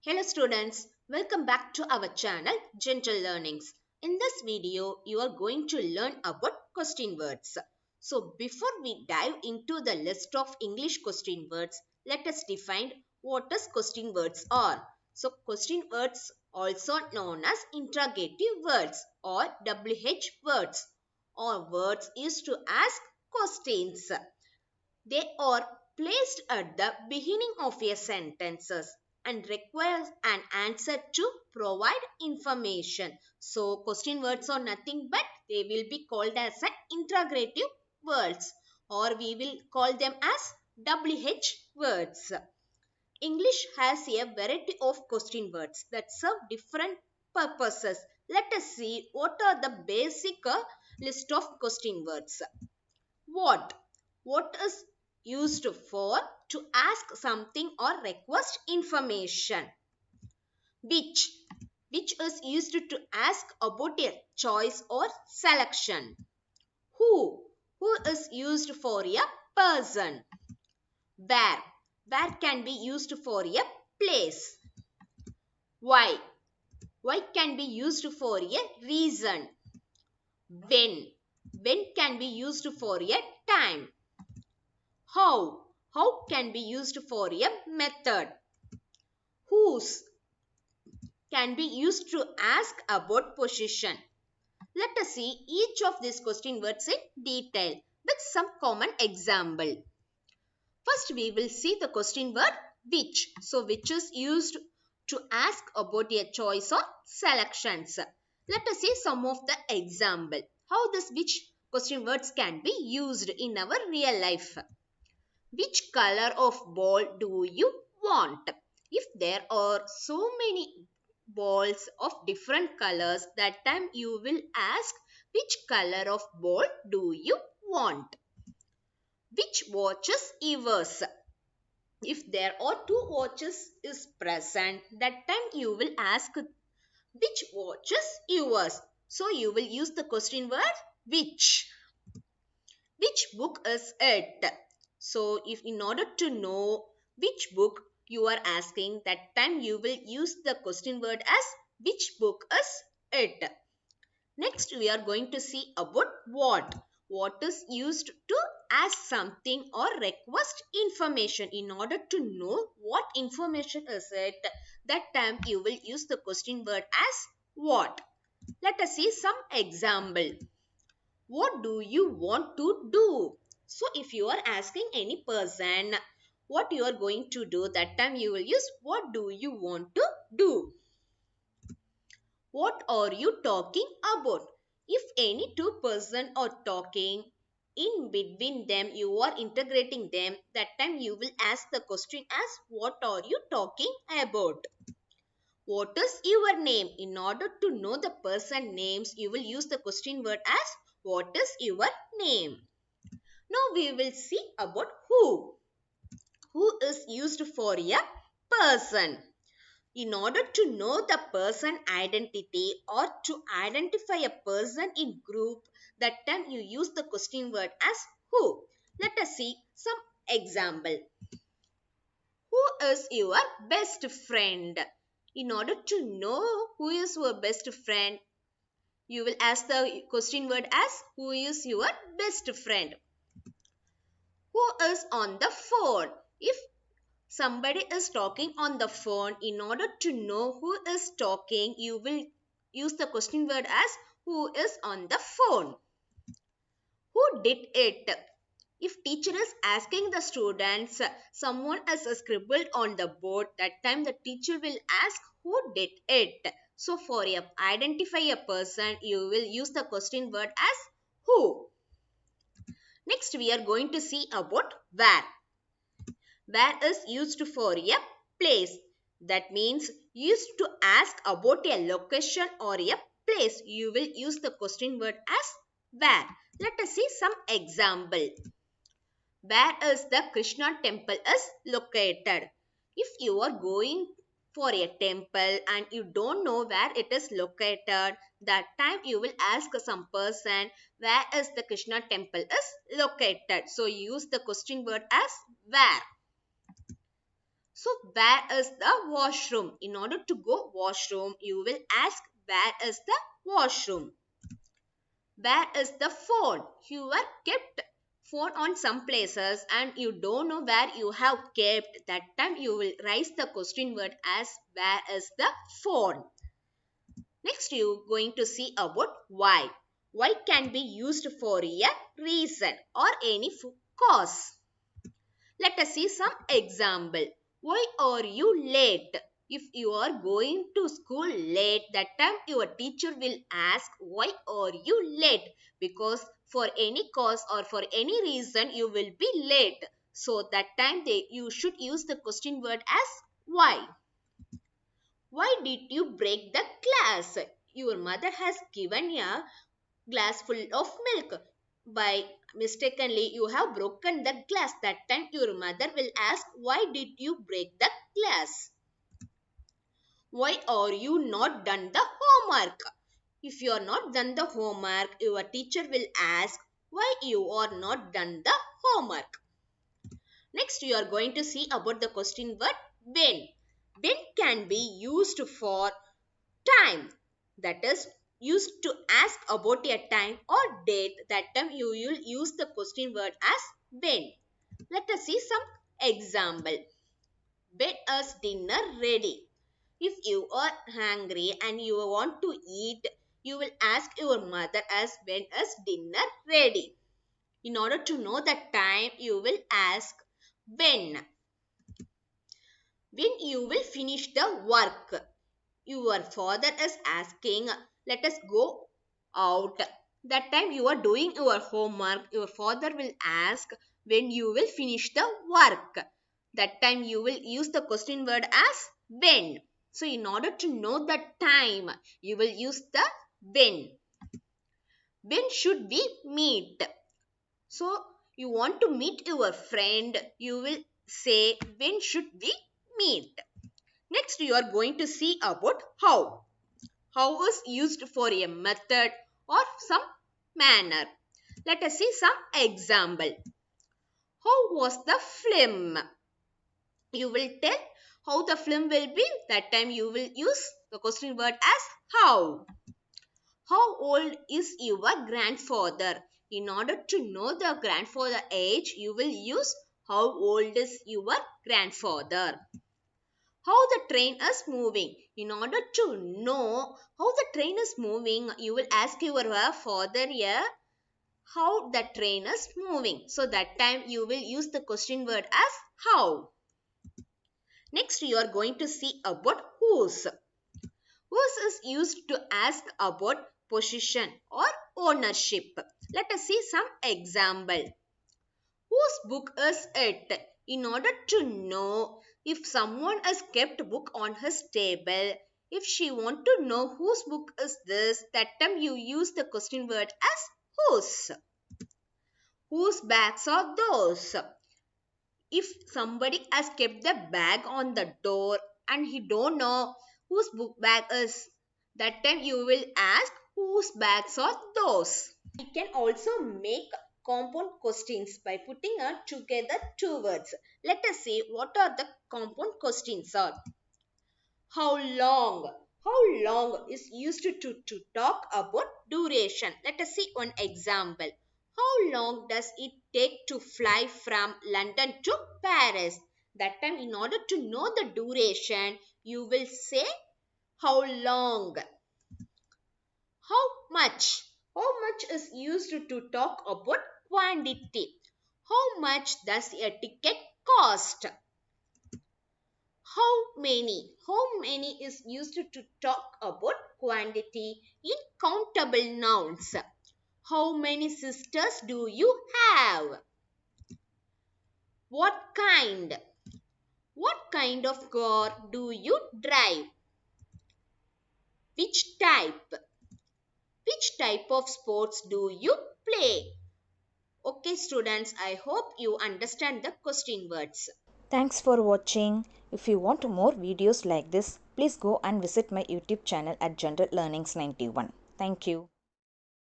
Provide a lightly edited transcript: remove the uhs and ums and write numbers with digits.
Hello students, welcome back to our channel General Learnings. In this video, you are going to learn about question words. So before we dive into the list of English question words, let us define what is question words are. So question words also known as interrogative words or WH words or words used to ask questions. They are placed at the beginning of a sentence and requires an answer to provide information. So question words are nothing but they will be called as an interrogative words or we will call them as WH words. English has a variety of question words that serve different purposes. Let us see what are the basic list of question words. What? What is used for to ask something or request information. Which? Which is used to ask about a choice or selection. Who? Who is used for a person. Where? Where can be used for a place. Why? Why can be used for a reason. When? When can be used for a time. How? How can be used for a method. Whose can be used to ask about position. Let us see each of these question words in detail with some common example. First, we will see the question word which. So, which is used to ask about a choice or selections. Let us see some of the example. How this which question words can be used in our real life. Which color of ball do you want? If there are so many balls of different colors, that time you will ask which color of ball do you want? Which watch is yours? If there are two watches is present, that time you will ask which watch is yours? So you will use the question word which. Which book is it? So if in order to know which book you are asking, that time you will use the question word as which book is it. Next we are going to see about what. What is used to ask something or request information. In order to know what information is it, that time you will use the question word as what. Let us see some example. What do you want to do? So if you are asking any person what you are going to do, that time you will use what do you want to do. What are you talking about? If any two person are talking, in between them you are integrating them, that time you will ask the question as what are you talking about? What is your name? In order to know the person names, you will use the question word as what is your name? Now we will see about who. Who is used for a person. In order to know the person identity or to identify a person in group, that time you use the question word as who. Let us see some example. Who is your best friend? In order to know who is your best friend, you will ask the question word as who is your best friend. Who is on the phone? If somebody is talking on the phone, in order to know who is talking, you will use the question word as who is on the phone. Who did it? If teacher is asking the students, someone has scribbled on the board, that time the teacher will ask who did it. So for identify a person, you will use the question word as who. Next we are going to see about where. Where is used for a place. That means used to ask about a location or a place. You will use the question word as where. Let us see some example. Where is the Krishna temple is located? If you are going for a temple and you don't know where it is located, that time you will ask some person where is the Krishna temple is located. So use the question word as where. So where is the washroom? In order to go washroom, you will ask where is the washroom? Where is the phone? You are kept phone on some places and you don't know where you have kept. That time you will raise the question word as where is the phone? Next you going to see about why. Why can be used for a reason or any cause. Let us see some example. Why are you late? If you are going to school late, that time your teacher will ask why are you late? Because for any cause or for any reason you will be late. So that time you should use the question word as why. Why did you break the glass? Your mother has given a glass full of milk. By mistakenly you have broken the glass. That time your mother will ask, why did you break the glass? Why are you not done the homework? If you are not done the homework, your teacher will ask, why you are not done the homework? Next you are going to see about the question word when. When can be used for time, that is used to ask about a time or date. That time you will use the question word as when. Let us see some example. When is dinner ready? If you are hungry and you want to eat, you will ask your mother as when is dinner ready. In order to know the time, you will ask when. When you will finish the work. Your father is asking, let us go out. That time you are doing your homework. Your father will ask when you will finish the work. That time you will use the question word as when. So in order to know the time, you will use the when. When should we meet? So you want to meet your friend, you will say when should we meet? Next you are going to see about how. How is used for a method or some manner. Let us see some example. How was the film? You will tell how the film will be. That time you will use the question word as how. How old is your grandfather? In order to know the grandfather age, you will use how old is your grandfather. How the train is moving. In order to know how the train is moving, you will ask your father here how the train is moving. So that time you will use the question word as how. Next you are going to see about whose. Whose is used to ask about possession or ownership. Let us see some example. Whose book is it? In order to know if someone has kept book on his table, if she want to know whose book is this, that time you use the question word as whose. Whose bags are those? If somebody has kept the bag on the door and he don't know whose book bag is, that time you will ask whose bags are those. We can also make compound questions by putting together two words. Let us see what are the compound questions are. How long? How long is used to talk about duration. Let us see one example. How long does it take to fly from London to Paris? That time in order to know the duration, you will say how long. How much? How much is used to talk about quantity. How much does a ticket cost? How many? How many is used to talk about quantity in countable nouns. How many sisters do you have? What kind? What kind of car do you drive? Which type? Which type of sports do you play? Okay, students, I hope you understand the question words. Thanks for watching. If you want more videos like this, please go and visit my YouTube channel at generallearnings91. Thank you.